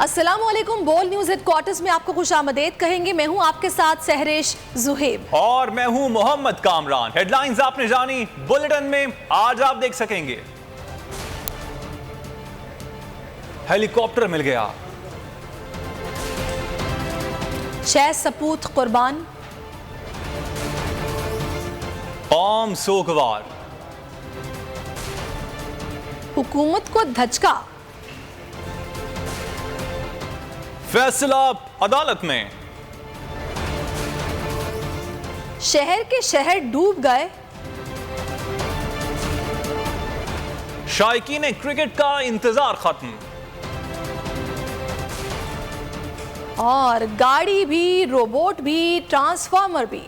السلام علیکم. بول نیوز ہیڈ کوارٹرز میں آپ کو خوش آمدید کہیں گے. میں ہوں آپ کے ساتھ سہریش زہیب اور میں ہوں محمد کامران. ہیڈ لائنز آپ نے جانی بلیٹن میں آج آپ دیکھ سکیں گے. ہیلی کاپٹر مل گیا. 6 سپوت قربان. قوم سوگوار. حکومت کو دھچکا. فیصلہ عدالت میں. شہر کے شہر ڈوب گئے. شائقین کرکٹ کا انتظار ختم. اور گاڑی بھی، روبوٹ بھی، ٹرانسفارمر بھی.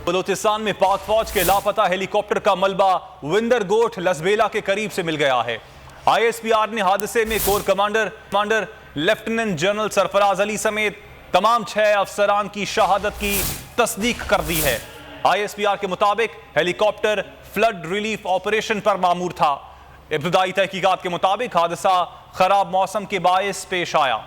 بلوچستان میں پاک فوج کے لاپتہ ہیلی کاپٹر کا ملبہ وندر گوٹھ لسبیلا کے قریب سے مل گیا ہے. آئی ایس پی آر نے حادثے میں کور کمانڈر لیفٹیننٹ جنرل سرفراز علی سمیت تمام 6 افسران کی شہادت کی تصدیق کر دی ہے. آئی ایس پی آر کے مطابق ہیلی کاپٹر فلڈ ریلیف آپریشن پر مامور تھا. ابتدائی تحقیقات کے مطابق حادثہ خراب موسم کے باعث پیش آیا.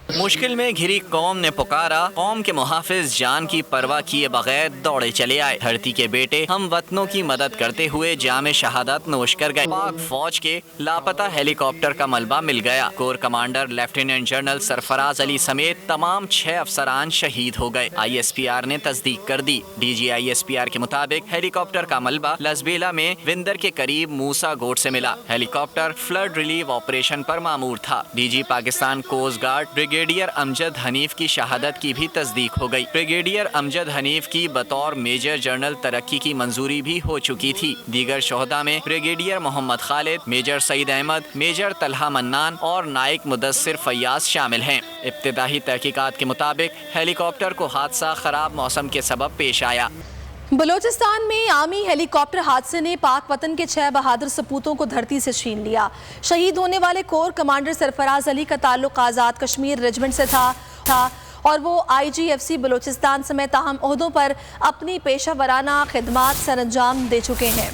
مشکل میں گھری قوم نے پکارا، قوم کے محافظ جان کی پرواہ کیے بغیر دوڑے چلے آئے. دھرتی کے بیٹے ہم وطنوں کی مدد کرتے ہوئے جام شہادت نوش کر گئے. پاک فوج کے لاپتہ ہیلی کاپٹر کا ملبہ مل گیا. کور کمانڈر لیفٹیننٹ جنرل سرفراز علی سمیت تمام 6 افسران شہید ہو گئے. آئی ایس پی آر نے تصدیق کر دی. D G I S P R کے مطابق ہیلی کاپٹر کا ملبہ لسبیلا میں وندر کے قریب موسا گوٹ سے ملا. Helicopter flood relief operation پر مامور تھا. D G Pakistan coast guard brigadier Amjad Hanif کی شہادت کی بھی تصدیق ہو گئی. بریگیڈیئر امجد حنیف کی بطور میجر جنرل ترقی کی منظوری بھی ہو چکی تھی. دیگر شہداء میں بریگیڈیئر محمد خالد، میجر سعید احمد، میجر طلحہ منان اور نائک مدثر فیاض شامل ہیں. ابتدائی تحقیقات کے مطابق ہیلی کاپٹر کو حادثہ خراب موسم کے سبب پیش آیا. بلوچستان میں آرمی ہیلی کاپٹر حادثے نے پاک وطن کے 6 بہادر سپوتوں کو دھرتی سے چھین لیا. شہید ہونے والے کور کمانڈر سرفراز علی کا تعلق آزاد کشمیر ریجمنٹ سے تھا اور وہ آئی جی ایف سی بلوچستان سمیت اہم عہدوں پر اپنی پیشہ ورانہ خدمات سر انجام دے چکے ہیں.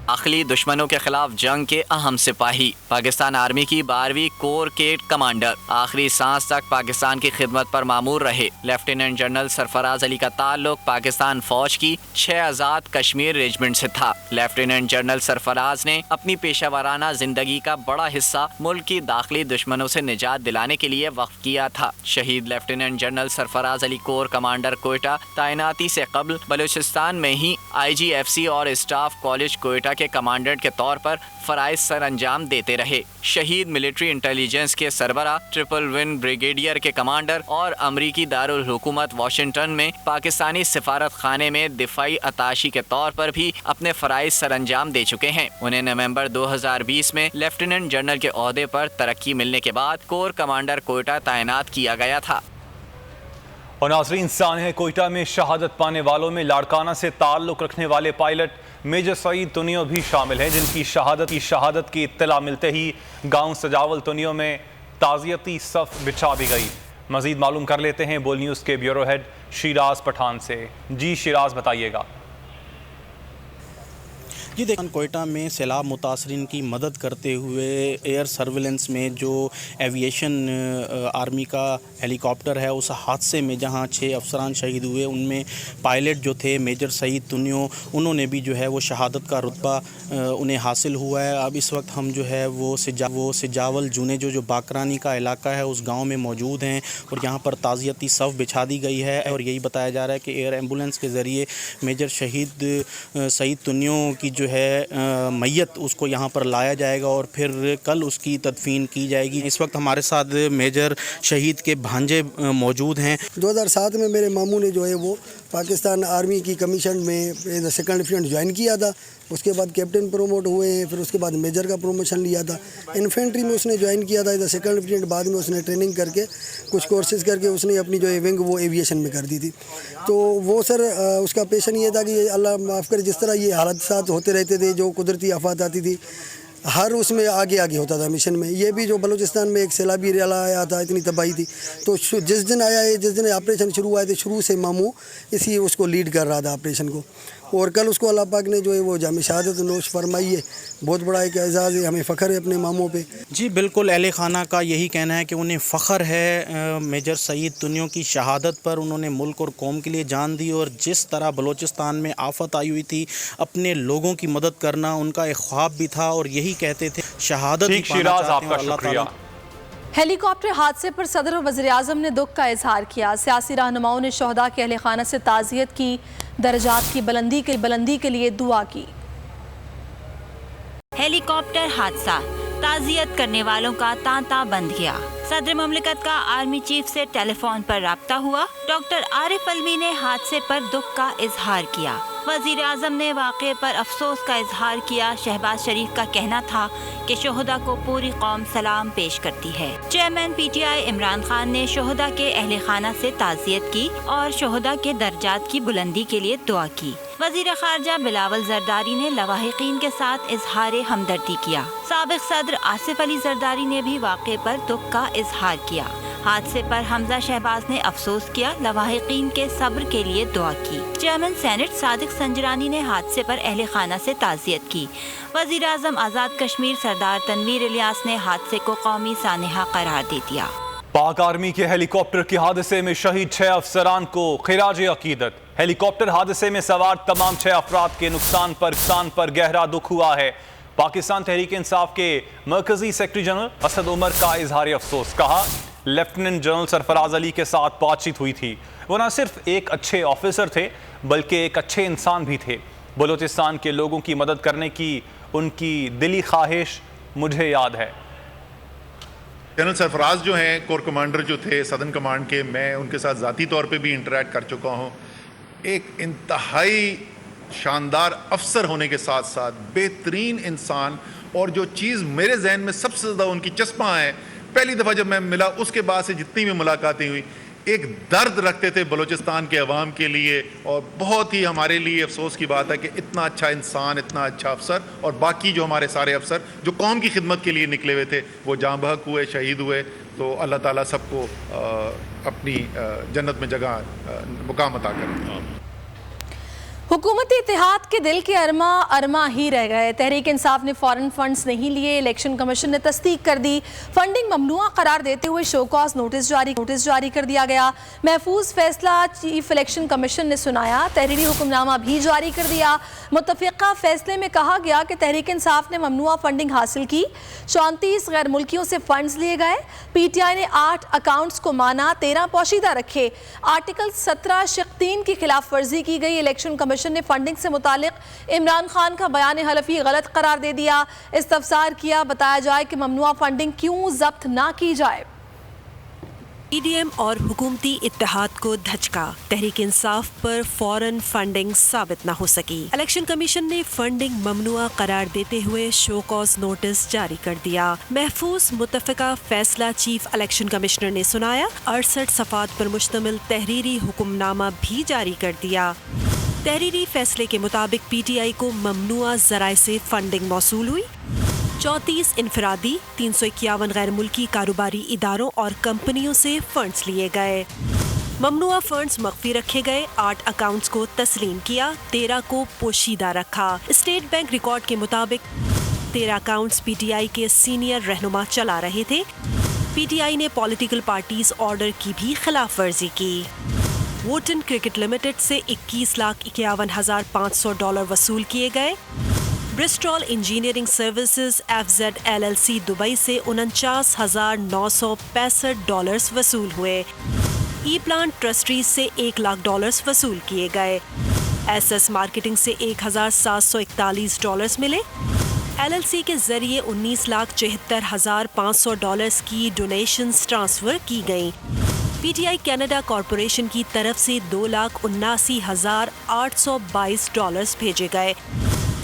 داخلی دشمنوں کے خلاف جنگ کے اہم سپاہی، پاکستان آرمی کی 12ویں کور کے کمانڈر، آخری سانس تک پاکستان کی خدمت پر مامور رہے. لیفٹیننٹ جنرل سرفراز علی کا تعلق پاکستان فوج کی 6 آزاد کشمیر ریجمنٹ سے تھا. لیفٹیننٹ جنرل سرفراز نے اپنی پیشہ ورانہ زندگی کا بڑا حصہ ملک کی داخلی دشمنوں سے نجات دلانے کے لیے وقف کیا تھا. شہید لیفٹیننٹ جنرل سرفراز علی کور کمانڈر کوئٹہ تعیناتی سے قبل بلوچستان میں ہی آئی جی ایف سی اور اسٹاف کالج کوئٹہ کے کمانڈنٹ کے طور پر فرائض سر انجام دیتے رہے. شہید ملٹری انٹیلیجنس کے سربراہ، ٹرپل ون بریگیڈیئر کے کمانڈر اور امریکی دارالحکومت واشنگٹن میں پاکستانی سفارت خانے میں دفاعی اتاشی کے طور پر بھی اپنے فرائض سر انجام دے چکے ہیں. انہیں نومبر 2020 میں لیفٹیننٹ جنرل کے عہدے پر ترقی ملنے کے بعد کور کمانڈر کوئٹہ تعینات کیا گیا تھا. اور ناظرین، سانحہ کوئٹہ میں شہادت پانے والوں میں لاڑکانہ سے تعلق رکھنے والے پائلٹ میجر سعید تنیو بھی شامل ہیں، جن کی شہادت کی اطلاع ملتے ہی گاؤں سجاول تنیو میں تعزیتی صف بچھا دی گئی. مزید معلوم کر لیتے ہیں بول نیوز کے بیورو ہیڈ شیراز پٹھان سے. جی شیراز، بتائیے گا. جی دیکھیں، کوئٹہ میں سیلاب متاثرین کی مدد کرتے ہوئے ایئر سرویلنس میں جو ایویشن آرمی کا ہیلی کاپٹر ہے، اس حادثے میں جہاں 6 افسران شہید ہوئے، ان میں پائلٹ جو تھے میجر سعید تنیو، انہوں نے بھی جو ہے وہ شہادت کا رتبہ انہیں حاصل ہوا ہے. اب اس وقت ہم جو ہے وہ سجاول جونے جو باکرانی کا علاقہ ہے اس گاؤں میں موجود ہیں اور یہاں پر تعزیتی صف بچھا دی گئی ہے. اور یہی بتایا جا رہا ہے کہ ایئر ایمبولینس کے ذریعے میجر شہید سعید تنیو کی جو ہے میت اس کو یہاں پر لایا جائے گا اور پھر کل اس کی تدفین کی جائے گی. اس وقت ہمارے ساتھ میجر شہید کے بھانجے موجود ہیں. 2007 میں میرے ماموں نے جو ہے وہ پاکستان آرمی کی کمیشن میں سیکنڈ لیفٹیننٹ جوائن کیا تھا. اس کے بعد کیپٹن پروموٹ ہوئے ہیں، پھر اس کے بعد میجر کا پروموشن لیا تھا. انفینٹری میں اس نے جوائن کیا تھا ایز سیکنڈ لیفٹیننٹ. بعد میں اس نے ٹریننگ کر کے کچھ کورسز کر کے اس نے اپنی جو ونگ وہ ایویشن میں کر دی تھی. تو وہ سر اس کا پیشن یہ تھا کہ اللہ معاف کرے، جس طرح یہ حادثات ہوتے رہتے تھے، جو قدرتی آفات آتی تھی، ہر اس میں آگے ہوتا تھا مشن میں. یہ بھی جو بلوچستان میں ایک سیلابی ریلا آیا تھا، اتنی تباہی تھی، تو جس دن آیا ہے، جس دن آپریشن شروع ہوا تھے، شروع سے ماموں اس کو لیڈ کر رہا تھا آپریشن کو. اور کل اس کو اللہ پاک نے جو ہے وہ جامع شہادت نوش فرمائی ہے. بہت بڑا ایک اعزاز ہے, ہمیں فخر ہے اپنے ماموں پہ. جی بالکل, اہل خانہ کا یہی کہنا ہے کہ انہیں فخر ہے میجر سعید تنیوں کی شہادت پر. انہوں نے ملک اور قوم کے لیے جان دی, اور جس طرح بلوچستان میں آفت آئی ہوئی تھی اپنے لوگوں کی مدد کرنا ان کا ایک خواب بھی تھا, اور یہی کہتے تھے شہادت بھی پانا چاہتے ہیں. اور اللہ تعالیٰ ہیلی کاپٹر حادثے پر صدر و وزیر اعظم نے دکھ کا اظہار کیا. سیاسی رہنماؤں نے شہداء کے اہل خانہ سے تعزیت کی, درجات کی بلندی کے لیے دعا کی. ہیلی کاپٹر حادثہ, تعزیت کرنے والوں کا تانتا بند گیا. صدر مملکت کا آرمی چیف سے ٹیلی فون پر رابطہ ہوا. ڈاکٹر عارف علوی نے حادثے پر دکھ کا اظہار کیا. وزیر اعظم نے واقعے پر افسوس کا اظہار کیا. شہباز شریف کا کہنا تھا کہ شہداء کو پوری قوم سلام پیش کرتی ہے. Chairman P T I Imran Khan نے شہداء کے اہل خانہ سے تعزیت کی اور شہداء کے درجات کی بلندی کے لیے دعا کی. وزیر خارجہ بلاول زرداری نے لواحقین کے ساتھ اظہار ہمدردی کیا. سابق صدر آصف علی زرداری نے بھی واقعے پر دکھ کا اظہار کیا. حادثے پر حمزہ شہباز نے افسوس کیا, لواحقین کے صبر کے لیے دعا کی. چیئرمین سینٹ صادق سنجرانی نے حادثے پر اہل خانہ سے تعزیت کی. وزیر اعظم آزاد کشمیر سردار تنویر الیاس نے حادثے کو قومی سانحہ قرار دے دیا. پاک آرمی کے ہیلی کاپٹر کے حادثے میں شہید 6 افسران کو خراج عقیدت. ہیلی کاپٹر حادثے میں سوار تمام 6 افراد کے نقصان پر گہرا دکھ ہوا ہے. پاکستان تحریک انصاف کے مرکزی سیکرٹری جنرل اسد عمر کا اظہار افسوس. کہا لیفٹیننٹ جنرل سرفراز علی کے ساتھ بات چیت ہوئی تھی. وہ نہ صرف ایک اچھے آفیسر تھے بلکہ ایک اچھے انسان بھی تھے. بلوچستان کے لوگوں کی مدد کرنے کی ان کی دلی خواہش مجھے یاد ہے. جنرل سرفراز جو ہیں کور کمانڈر جو تھے سدرن کمانڈ کے, میں ان کے ساتھ ذاتی طور پہ بھی انٹریکٹ کر چکا ہوں. ایک انتہائی شاندار افسر ہونے کے ساتھ ساتھ بہترین انسان, اور جو چیز میرے ذہن میں سب سے زیادہ ان کی چسپاں ہے, پہلی دفعہ جب میں ملا اس کے بعد سے جتنی بھی ملاقاتیں ہوئی, ایک درد رکھتے تھے بلوچستان کے عوام کے لیے. اور بہت ہی ہمارے لیے افسوس کی بات ہے کہ اتنا اچھا انسان, اتنا اچھا افسر, اور باقی جو ہمارے سارے افسر جو قوم کی خدمت کے لیے نکلے ہوئے تھے وہ جاں بحق ہوئے, شہید ہوئے. تو اللہ تعالیٰ سب کو اپنی جنت میں جگہ مقام عطا کرے. حکومتی اتحاد کے دل کے ارما ہی رہ گئے. تحریک انصاف نے فارن فنڈز نہیں لیے. الیکشن کمیشن نے تصدیق کر دی. فنڈنگ ممنوع قرار دیتے ہوئے شو کاز نوٹس جاری کر دیا گیا. محفوظ فیصلہ چیف الیکشن کمیشن نے سنایا. تحریری حکم نامہ بھی جاری کر دیا. متفقہ فیصلے میں کہا گیا کہ تحریک انصاف نے ممنوع فنڈنگ حاصل کی. 34 غیر ملکیوں سے فنڈز لیے گئے. پی ٹی آئی نے 8 اکاؤنٹس کو مانا, 13 پوشیدہ رکھے. آرٹیکل 17 شق 3 کی خلاف ورزی کی گئی. الیکشن کمیشن نے فنڈنگ سے متعلق عمران خان کا بیان حلفی غلط قرار دے دیا. استفسار کیا, بتایا جائے کہ ممنوع فنڈنگ کیوں ضبط نہ کی جائے. ای ڈی ایم اور حکومتی اتحاد کو دھچکا. تحریک انصاف پر فورن فنڈنگ ثابت نہ ہو سکی. الیکشن کمیشن نے فنڈنگ ممنوع قرار دیتے ہوئے شو کاز نوٹس جاری کر دیا. محفوظ متفقہ فیصلہ چیف الیکشن کمشنر نے سنایا. 68 صفحات پر مشتمل تحریری حکم نامہ بھی جاری کر دیا. تحریری فیصلے کے مطابق پی ٹی آئی کو ممنوعہ ذرائع سے فنڈنگ موصول ہوئی. 34 انفرادی 351 غیر ملکی کاروباری اداروں اور کمپنیوں سے فنڈز لیے گئے. ممنوعہ فنڈز مخفی رکھے گئے. 8 اکاؤنٹس کو تسلیم کیا, 13 کو پوشیدہ رکھا. اسٹیٹ بینک ریکارڈ کے مطابق 13 اکاؤنٹس پی ٹی آئی کے سینئر رہنما چلا رہے تھے. پی ٹی آئی نے پولیٹیکل پارٹیز آرڈر کی بھی خلاف ورزی کی. ووٹن کرکٹ لمیٹڈ سے $21,51,500 وصول کیے گئے. Bristol engineering services FZ LLC Dubai سے $49,965 وصول ہوئے. ای پلانٹ ٹرسٹریز سے $1,00,000 وصول کیے گئے. SS مارکیٹنگ سے $1,741 ملے. LLC کے ذریعے $19,74,500 کی ڈونیشنز ٹرانسفر کی گئیں. P T I Canada corporation کی طرف سے $2,79,822 بھیجے گئے.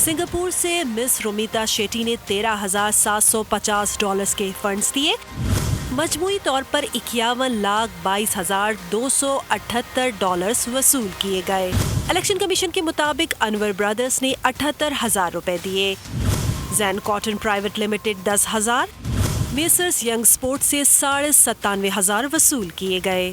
سنگاپور سے مس رومیتا شیٹی نے $13,750 کے فنڈز دیے. مجموعی طور پر $51,22,278 وصول کیے گئے. الیکشن کمیشن کے مطابق انور برادرز نے $78,000 دیے. Zain cotton private limited $10,000. Messrs young sport سے $97,500 وصول کیے گئے.